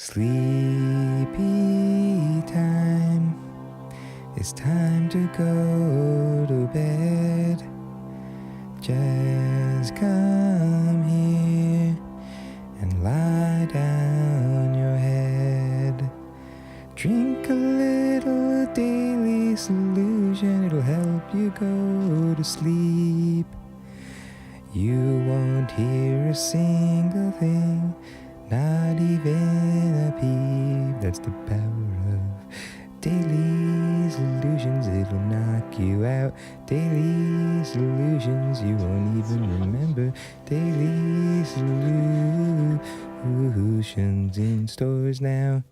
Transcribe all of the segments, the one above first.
Sleepy time. It's time to go to bed. Just come here and lie down your head. Drink a little daily solution. It'll help you go to sleep. You won't hear a single thing, not even a peep. That's the power of daily solutions. It'll knock you out. Daily solutions, you won't even remember. Daily solutions in stores now.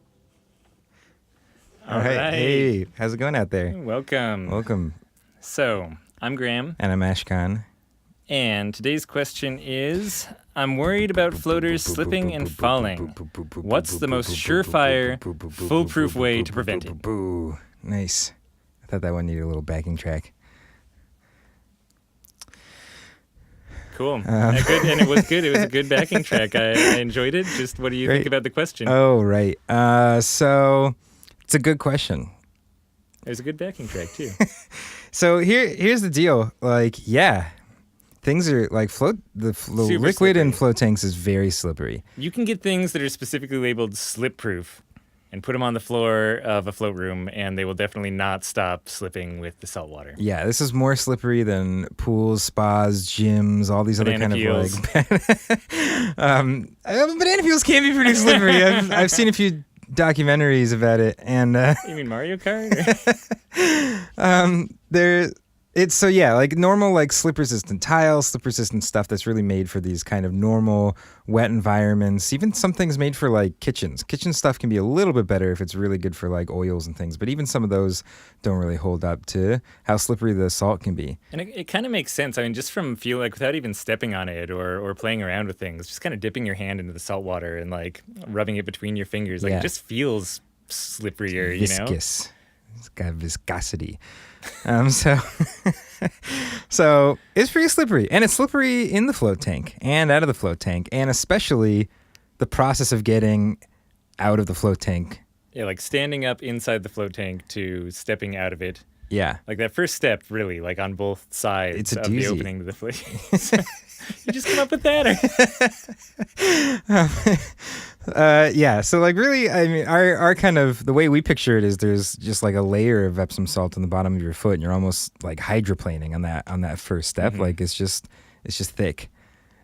All right. Hey, how's it going out there? Welcome. So, I'm Graham. And I'm Ashkahn. And today's question is, I'm worried about floaters slipping and falling. What's the most surefire, foolproof way to prevent it? Nice. I thought that one needed a little backing track. Cool. Good, and it was good. It was a good backing track. I enjoyed it. Just what do you think about the question? Oh, right. So it's a good question. There's a good backing track, too. So here's the deal. Things are like the liquid slippery. in float tanks is very slippery. You can get things that are specifically labeled slip-proof and put them on the floor of a float room, and they will definitely not stop slipping with the salt water. Yeah, this is more slippery than pools, spas, gyms, all these Banana other peels. Banana peels can be pretty slippery. I've seen a few documentaries about it, and You mean Mario Kart? normal slip-resistant tile, slip-resistant stuff that's really made for these kind of normal wet environments. Even some things made for kitchens. Kitchen stuff can be a little bit better if it's really good for oils and things, but even some of those don't really hold up to how slippery the salt can be. And it kind of makes sense. I mean, just from without even stepping on it or playing around with things, just kind of dipping your hand into the salt water and rubbing it between your fingers, it just feels slipperier, Viscous. It's got viscosity. So it's pretty slippery, and it's slippery in the float tank and out of the float tank, and especially the process of getting out of the float tank. Yeah, standing up inside the float tank to stepping out of it. Yeah. That first step, really, on both sides It's a of the doozy. opening to the float. You just come up with that? So really, I mean, our kind of, the way we picture it is there's just a layer of Epsom salt on the bottom of your foot, and you're almost hydroplaning on that first step. Mm-hmm. It's just thick.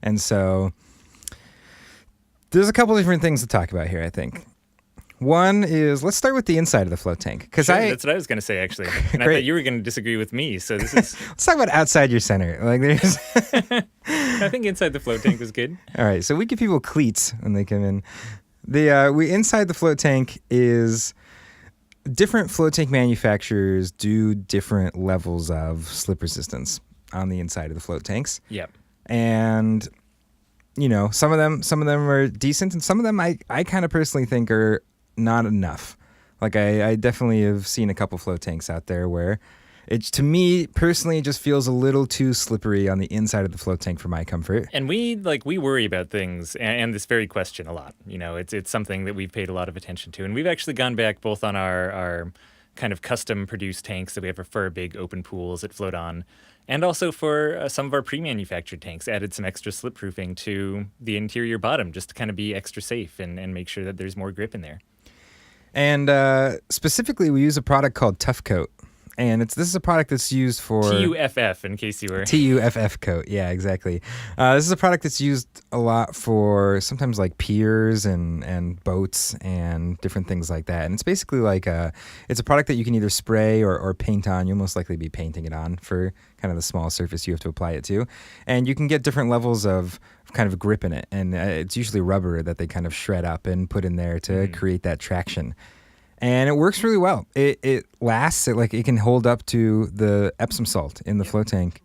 And so there's a couple different things to talk about here, I think. One is, let's start with the inside of the float tank. Sure, that's what I was going to say, actually. And I thought you were going to disagree with me, so this is... Let's talk about outside your center. There's... I think inside the float tank was good. All right, so we give people cleats when they come in. We inside the float tank is different float tank manufacturers do different levels of slip resistance on the inside of the float tanks. Yep. And some of them are decent, and some of them I kind of personally think are not enough. I definitely have seen a couple float tanks out there where it's, to me personally, it just feels a little too slippery on the inside of the float tank for my comfort. And we worry about things and this very question a lot. It's something that we've paid a lot of attention to, and we've actually gone back both on our kind of custom produced tanks that we have for our big open pools that float on, and also for some of our pre-manufactured tanks, added some extra slip proofing to the interior bottom just to kind of be extra safe and make sure that there's more grip in there. And specifically, we use a product called Tough Coat. And this is a product that's used for... TUFF, in case you were... TUFF coat, yeah, exactly. This is a product that's used a lot for sometimes piers and boats and different things like that. And it's basically it's a product that you can either spray or paint on. You'll most likely be painting it on for kind of the small surface you have to apply it to. And you can get different levels of kind of grip in it. And it's usually rubber that they kind of shred up and put in there to create that traction. And it works really well. It lasts. It can hold up to the Epsom salt in the float tank.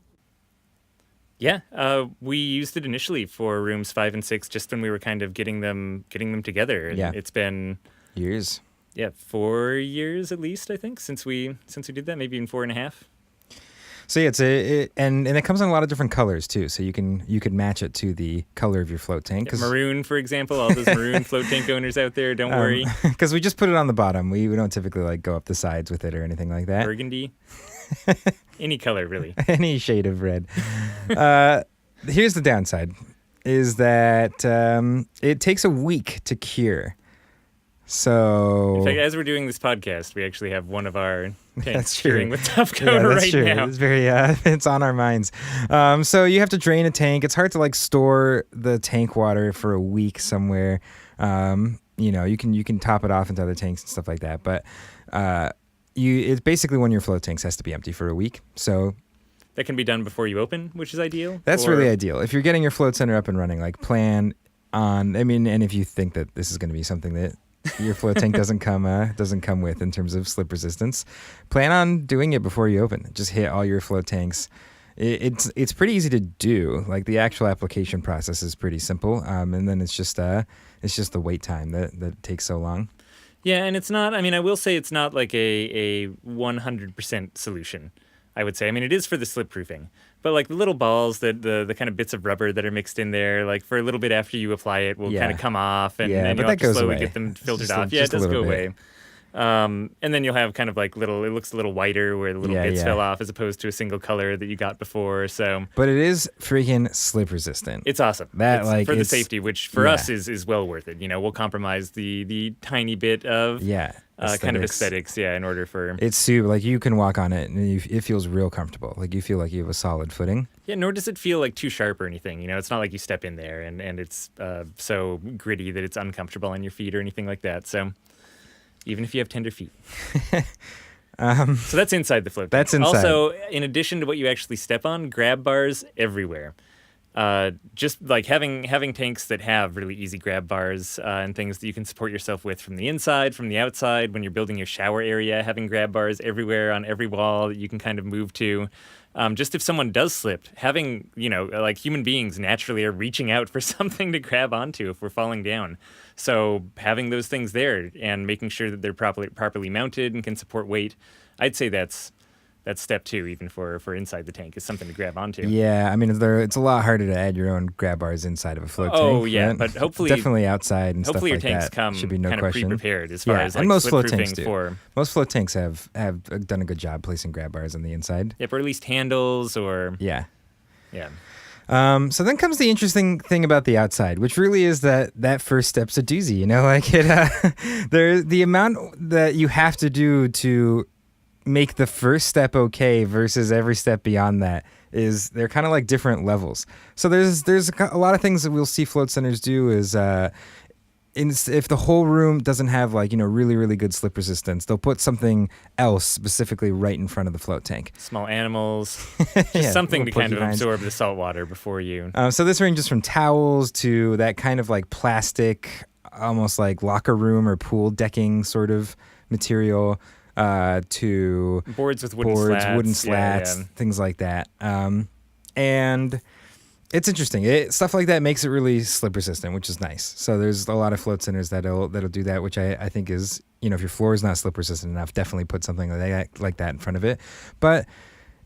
Yeah, we used it initially for rooms 5 and 6, just when we were kind of getting them together. And it's been years. Yeah, 4 years at least, I think, since we did that. Maybe even 4.5. So yeah, and it comes in a lot of different colors too. So you could match it to the color of your float tank. Maroon, for example, all those maroon float tank owners out there, don't worry. Because we just put it on the bottom. We don't typically like go up the sides with it or anything like that. Burgundy, any color really. Any shade of red. Here's the downside: is that it takes a week to cure. So, in fact, as we're doing this podcast, we actually have one of our tanks true. curing with top coat right true. now. It's very, it's on our minds. So you have to drain a tank. It's hard to like store the tank water for a week somewhere. You can top it off into other tanks and stuff like that. But it's basically one of your float tanks has to be empty for a week. So that can be done before you open, which is ideal. That's really ideal. If you're getting your float center up and running, like plan on. I mean, and if you think that this is going to be something that your float tank doesn't come with in terms of slip resistance, plan on doing it before you open. Just hit all your float tanks. It's pretty easy to do. Like the actual application process is pretty simple, and then it's just the wait time that takes so long. Yeah, and it's not. I mean, I will say it's not like a 100% solution. I would say. I mean, it is for the slip proofing, but like the little balls, the kind of bits of rubber that are mixed in there, like for a little bit after you apply it, will kind of come off, and you'll have to slowly get them filtered off. Yeah, it does go away. And then you'll have kind of like it looks a little whiter where the little bits fell off as opposed to a single color that you got before. So, but it is freaking slip resistant. It's awesome. It's for the safety, which for us is well worth it. You know, we'll compromise the tiny bit of kind of aesthetics, in order for it's super. Like you can walk on it and it feels real comfortable. Like you feel like you have a solid footing. Yeah, nor does it feel like too sharp or anything. You know, it's not like you step in there and it's so gritty that it's uncomfortable on your feet or anything like that. So. Even if you have tender feet. So that's inside the float tank. That's inside. Also, in addition to what you actually step on, grab bars everywhere. Just like having tanks that have really easy grab bars and things that you can support yourself with from the inside, from the outside. When you're building your shower area, having grab bars everywhere on every wall that you can kind of move to. Just if someone does slip, having, like human beings naturally are reaching out for something to grab onto if we're falling down. So having those things there and making sure that they're properly mounted and can support weight, I'd say that's step 2, even for inside the tank, is something to grab onto. Yeah, I mean, it's a lot harder to add your own grab bars inside of a float tank. Oh, yeah, but hopefully... Definitely outside and stuff like that. Hopefully your tanks come should be no kind question. of pre-prepared as far as like most slip float tanks proofing do. for... Most float tanks have done a good job placing grab bars on the inside. Yep, or at least handles or... Yeah. Yeah. So then comes the interesting thing about the outside, which really is that first step's a doozy. Like there's the amount that you have to do to make the first step okay versus every step beyond that is they're kind of like different levels. So there's a lot of things that we'll see float centers do is if the whole room doesn't have like really really good slip resistance, they'll put something else specifically right in front of the float tank. Small animals, just something to kind of absorb the salt water before you. So this ranges from towels to that kind of like plastic, almost like locker room or pool decking sort of material. To boards with wooden slats, things like that. And it's interesting. Stuff like that makes it really slip resistant, which is nice. So there's a lot of float centers that'll do that, which I think is, if your floor is not slip resistant enough, definitely put something like that in front of it. But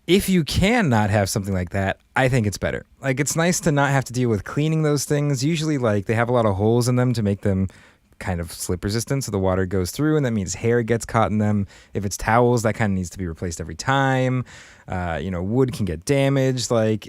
if you can not have something like that, I think it's better. Like it's nice to not have to deal with cleaning those things. Usually like they have a lot of holes in them to make them kind of slip resistant, so the water goes through, and that means hair gets caught in them. If it's towels, that kind of needs to be replaced every time. Wood can get damaged. Like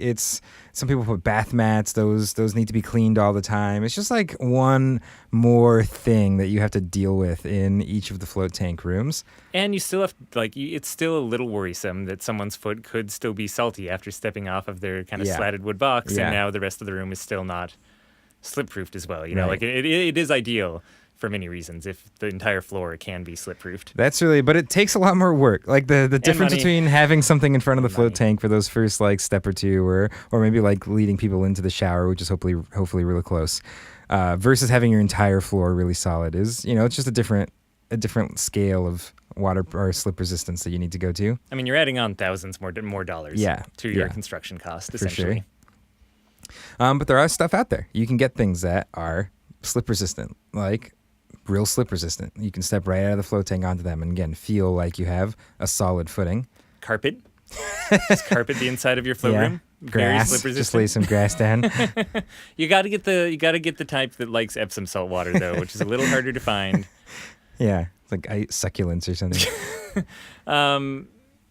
some people put bath mats; those need to be cleaned all the time. It's just like one more thing that you have to deal with in each of the float tank rooms. And you still have it's still a little worrisome that someone's foot could still be salty after stepping off of their kind of slatted wood box, and now the rest of the room is still not slip-proofed as well. Right. Like it is ideal for many reasons if the entire floor can be slip-proofed. That's really, but it takes a lot more work. Like the difference between having something in front of the float tank for those first like step or two, or maybe like leading people into the shower, which is hopefully really close, versus having your entire floor really solid is, it's just a different scale of water or slip resistance that you need to go to. I mean, you're adding on thousands more dollars to your construction cost, essentially. For sure. But there are stuff out there. You can get things that are slip resistant, like real slip resistant. You can step right out of the float tank onto them and again feel like you have a solid footing. Carpet. Just carpet the inside of your float room. Very Grass. slip resistant. Just lay some grass down. You got to get the type that likes Epsom salt water though, which is a little harder to find. Yeah, it's like succulents or something.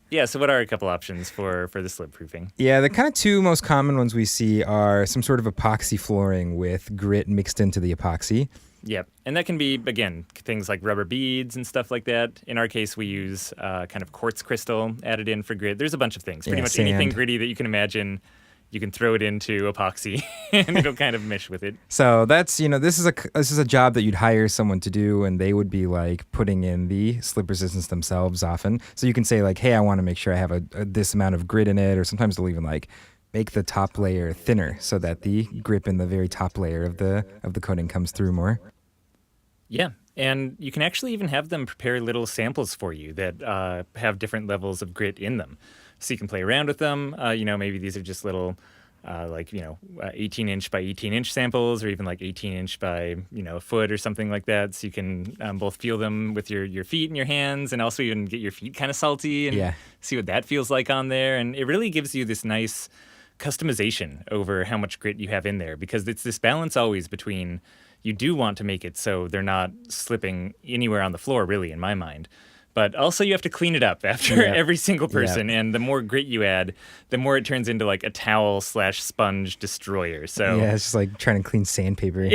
Yeah, so what are a couple options for the slip proofing? Yeah, the kind of two most common ones we see are some sort of epoxy flooring with grit mixed into the epoxy. Yep, and that can be, again, things like rubber beads and stuff like that. In our case, we use kind of quartz crystal added in for grit. There's a bunch of things. Pretty much anything gritty that you can imagine, you can throw it into epoxy and it'll kind of mesh with it. So that's, this is a job that you'd hire someone to do, and they would be like putting in the slip resistance themselves often. So you can say like, hey, I want to make sure I have this amount of grit in it, or sometimes they'll even like make the top layer thinner so that the grip in the very top layer of the coating comes through more. Yeah, and you can actually even have them prepare little samples for you that have different levels of grit in them. So you can play around with them. Maybe these are just little 18-inch by 18-inch samples, or even like 18-inch by, a foot or something like that. So you can both feel them with your feet and your hands, and also even get your feet kind of salty and see what that feels like on there. And it really gives you this nice customization over how much grit you have in there, because it's this balance always between, you do want to make it so they're not slipping anywhere on the floor, really, in my mind. But also you have to clean it up after every single person. And the more grit you add, the more it turns into like a towel/sponge destroyer. So yeah, it's just like trying to clean sandpaper.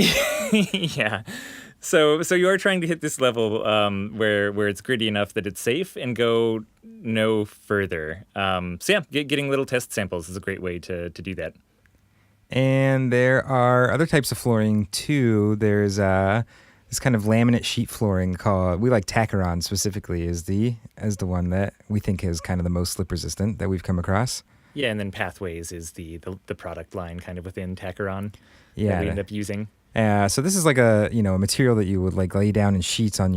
Yeah. So you are trying to hit this level where it's gritty enough that it's safe and go no further. Getting little test samples is a great way to do that. And there are other types of flooring too. There's this kind of laminate sheet flooring we like Tacaron specifically is the one that we think is kind of the most slip resistant that we've come across. Yeah, and then Pathways is the product line kind of within Tacaron that we end up using. So this is like a material that you would like lay down in sheets on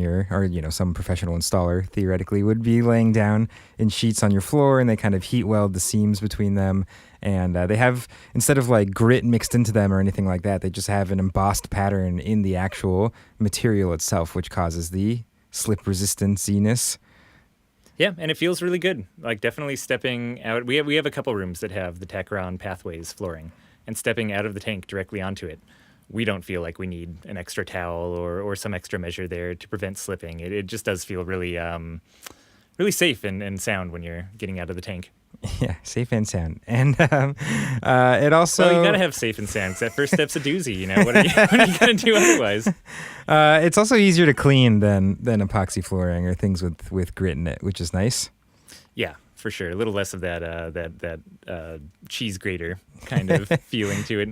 some professional installer theoretically would be laying down in sheets on your floor, and they kind of heat weld the seams between them. And they have, instead of like grit mixed into them or anything like that, they just have an embossed pattern in the actual material itself, which causes the slip resistanciness. Yeah, and it feels really good. Like definitely stepping out. We have a couple rooms that have the Tacaron Pathways flooring, and stepping out of the tank directly onto it, we don't feel like we need an extra towel or some extra measure there to prevent slipping. It just does feel really really safe and sound when you're getting out of the tank. Yeah, safe and sound. And it also... Well, you got to have safe and sound, because that first step's a doozy, What are you going to do otherwise? It's also easier to clean than epoxy flooring or things with grit in it, which is nice. Yeah, for sure. A little less of that cheese grater kind of feeling to it.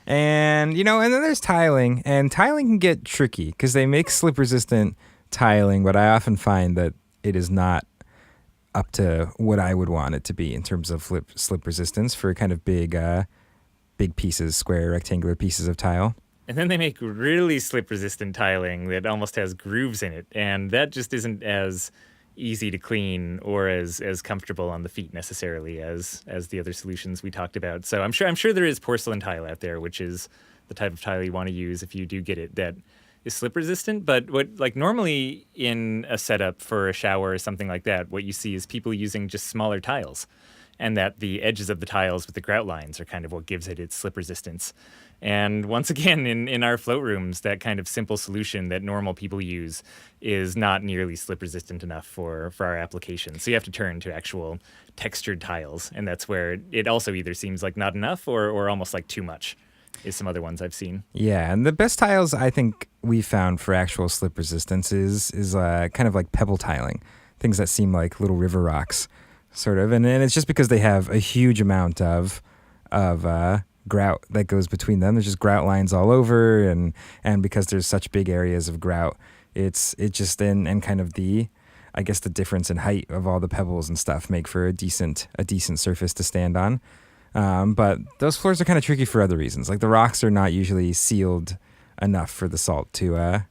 And, and then there's tiling. And tiling can get tricky because they make slip-resistant tiling, but I often find that it is not up to what I would want it to be in terms of slip resistance for kind of big pieces, square, rectangular pieces of tile. And then they make really slip-resistant tiling that almost has grooves in it, and that just isn't as easy to clean or as comfortable on the feet necessarily as the other solutions we talked about. So I'm sure there is porcelain tile out there, which is the type of tile you want to use if you do get it, that is slip resistant. But normally in a setup for a shower or something like that, what you see is people using just smaller tiles, and that the edges of the tiles with the grout lines are kind of what gives it its slip resistance. And once again, in our float rooms, that kind of simple solution that normal people use is not nearly slip resistant enough for our application. So you have to turn to actual textured tiles, and that's where it also either seems like not enough or almost like too much is some other ones I've seen. Yeah, and the best tiles I think we found for actual slip resistance is kind of like pebble tiling, things that seem like little river rocks, sort of. And it's just because they have a huge amount of grout that goes between them. There's just grout lines all over, and because there's such big areas of grout, it just and kind of the difference in height of all the pebbles and stuff make for a decent surface to stand on. But those floors are kind of tricky for other reasons. Like the rocks are not usually sealed enough for the salt to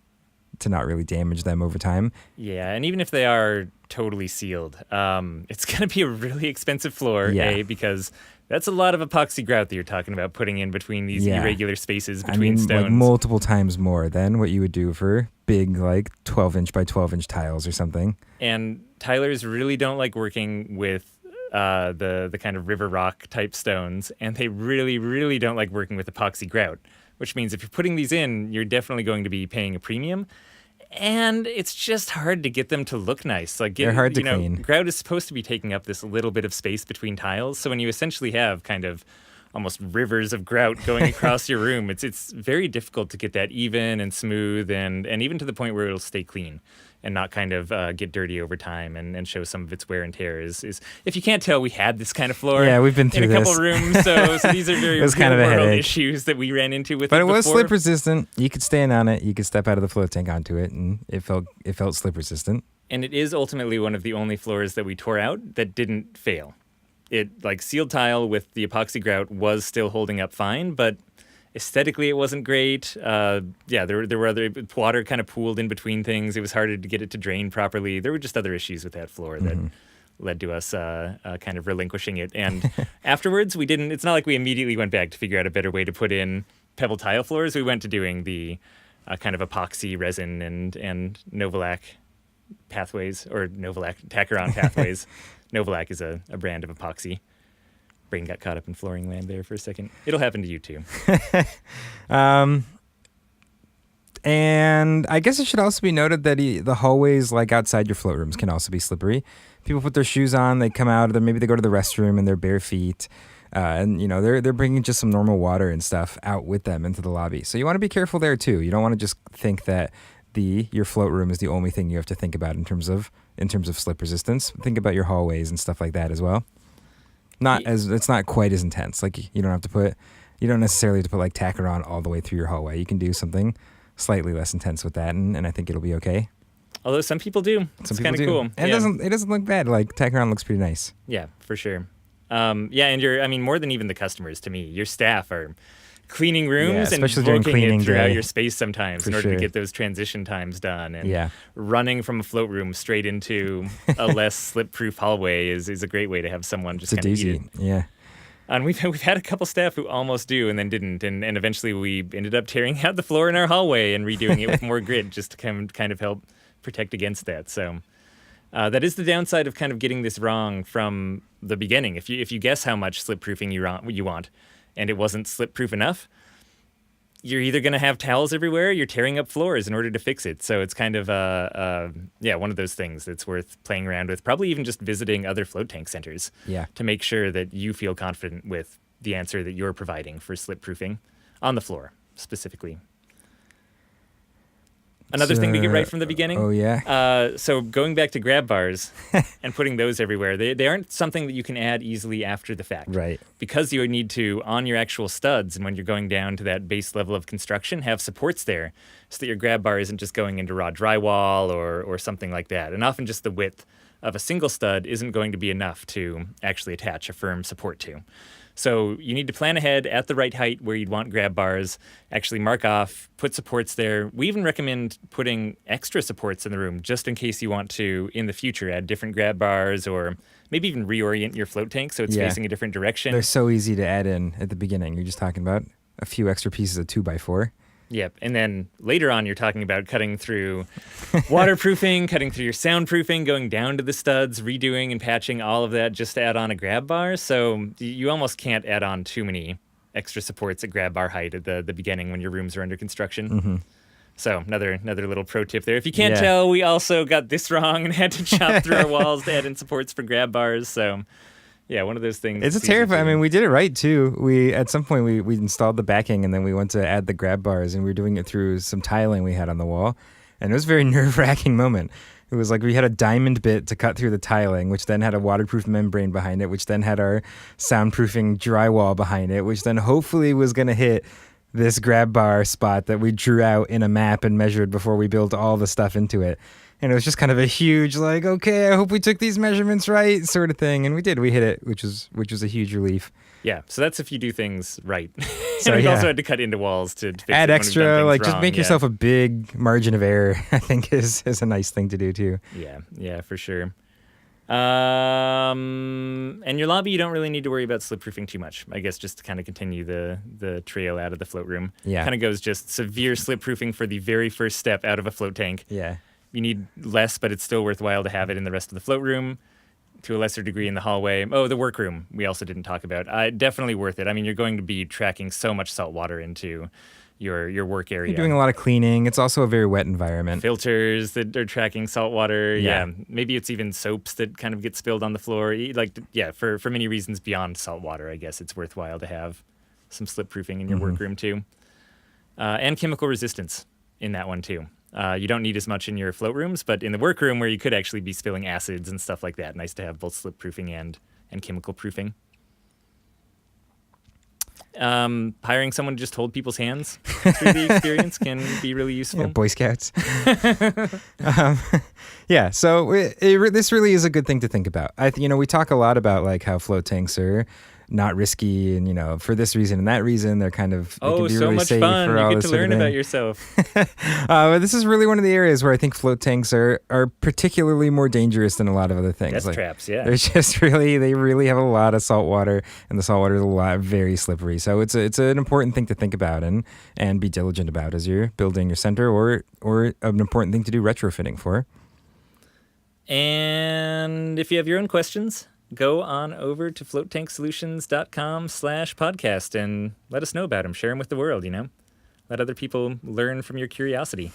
not really damage them over time. Yeah, and even if they are totally sealed, it's going to be a really expensive floor, because that's a lot of epoxy grout that you're talking about putting in between these irregular spaces between stones. Like multiple times more than what you would do for big, like 12-inch by 12-inch tiles or something. And tilers really don't like working with the kind of river rock type stones, and they really, really don't like working with epoxy grout, which means if you're putting these in, you're definitely going to be paying a premium. And it's just hard to get them to look nice. Like They're hard to clean. Grout is supposed to be taking up this little bit of space between tiles. So when you essentially have kind of almost rivers of grout going across your room, it's very difficult to get that even and smooth and even to the point where it'll stay clean and not kind of get dirty over time and show some of its wear and tear. Is if you can't tell, we had this kind of floor. Yeah, we've been through in a couple rooms, so these are very real-world issues that we ran into with. But it was before. slip resistant. You could stand on it. You could step out of the float tank onto it, and it felt slip resistant. And it is ultimately one of the only floors that we tore out that didn't fail. It, like sealed tile with the epoxy grout, was still holding up fine, but aesthetically it wasn't great. There were other water kind of pooled in between things. It was harder to get it to drain properly. There were just other issues with that floor that led to us kind of relinquishing it. And afterwards, we didn't. It's not like we immediately went back to figure out a better way to put in pebble tile floors. We went to doing the kind of epoxy resin and Novolac pathways, or Novolac Tacaron pathways. Novolac is a brand of epoxy. Brain got caught up in flooring land there for a second. It'll happen to you too. And I guess it should also be noted that the hallways, like outside your float rooms, can also be slippery. People put their shoes on, they come out, or maybe they go to the restroom in their bare feet, and they're bringing just some normal water and stuff out with them into the lobby. So you want to be careful there too. You don't want to just think that your float room is the only thing you have to think about in terms of slip resistance. Think about your hallways and stuff like that as well. It's not quite as intense. Like you don't necessarily have to put like Tacaron all the way through your hallway. You can do something slightly less intense with that, and I think it'll be okay. Although some people do. It's kind of cool. And it doesn't look bad. Like Tacaron looks pretty nice. Yeah, for sure. And more than even the customers, to me, your staff are cleaning rooms and working it throughout your space sometimes in order to get those transition times done. And running from a float room straight into a less slip-proof hallway is a great way to have someone just kind of eat it. Yeah. And we've had a couple staff who almost do and then didn't. And eventually we ended up tearing out the floor in our hallway and redoing it with more grit just to kind of help protect against that. So that is the downside of kind of getting this wrong from the beginning. If you guess how much slip-proofing you want, and it wasn't slip-proof enough, you're either going to have towels everywhere, you're tearing up floors in order to fix it. So it's kind of one of those things that's worth playing around with, probably even just visiting other float tank centers to make sure that you feel confident with the answer that you're providing for slip-proofing on the floor specifically. Another thing to get right from the beginning. Oh, yeah. So going back to grab bars and putting those everywhere, they aren't something that you can add easily after the fact. Right. Because you need to, on your actual studs, and when you're going down to that base level of construction, have supports there so that your grab bar isn't just going into raw drywall or something like that. And often just the width of a single stud isn't going to be enough to actually attach a firm support to. So you need to plan ahead at the right height where you'd want grab bars, actually mark off, put supports there. We even recommend putting extra supports in the room just in case you want to, in the future, add different grab bars or maybe even reorient your float tank so it's facing a different direction. They're so easy to add in at the beginning. You're just talking about a few extra pieces of 2x4. Yep. And then later on, you're talking about cutting through waterproofing, cutting through your soundproofing, going down to the studs, redoing and patching all of that just to add on a grab bar. So you almost can't add on too many extra supports at grab bar height at the beginning when your rooms are under construction. Mm-hmm. So another little pro tip there. If you can't tell, we also got this wrong and had to chop through our walls to add in supports for grab bars. So yeah, one of those things. It's terrifying. I mean, we did it right too. At some point we installed the backing and then we went to add the grab bars and we were doing it through some tiling we had on the wall. And it was a very nerve-wracking moment. It was like we had a diamond bit to cut through the tiling, which then had a waterproof membrane behind it, which then had our soundproofing drywall behind it, which then hopefully was going to hit this grab bar spot that we drew out in a map and measured before we built all the stuff into it. And it was just kind of a huge, like, okay, I hope we took these measurements right, sort of thing. And we did. We hit it, which was a huge relief. Yeah, so that's if you do things right. So we also had to cut into walls to fix add it extra, like wrong. Just make yourself a big margin of error, I think is a nice thing to do too. Yeah, for sure. And your lobby, you don't really need to worry about slip proofing too much. I guess just to kind of continue the trail out of the float room. Yeah. Kind of goes just severe slip proofing for the very first step out of a float tank. Yeah. You need less, but it's still worthwhile to have it in the rest of the float room. to a lesser degree in the hallway. Oh, the workroom we also didn't talk about. Definitely worth it. I mean, you're going to be tracking so much salt water into your work area. You're doing a lot of cleaning. It's also a very wet environment. Filters that are tracking salt water. Yeah. Maybe it's even soaps that kind of get spilled on the floor. For many reasons beyond salt water, I guess it's worthwhile to have some slip proofing in your workroom too. And chemical resistance in that one too. You don't need as much in your float rooms, but in the workroom where you could actually be spilling acids and stuff like that, nice to have both slip proofing and chemical proofing. Hiring someone to just hold people's hands through the experience can be really useful. Yeah, Boy Scouts. So this really is a good thing to think about. We talk a lot about like how float tanks are not risky, and for this reason and that reason, they're kind of they can be so really much safe fun! for all You get this to sort of learn about thing. yourself. But this is really one of the areas where I think float tanks are particularly more dangerous than a lot of other things. Death traps, yeah. They're just they really have a lot of salt water, and the salt water is very slippery. So it's an important thing to think about and be diligent about as you're building your center, or an important thing to do retrofitting for. And if you have your own questions, go on over to floattanksolutions.com/podcast and let us know about them. Share them with the world, Let other people learn from your curiosity.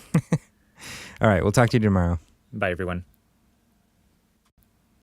All right, we'll talk to you tomorrow. Bye, everyone.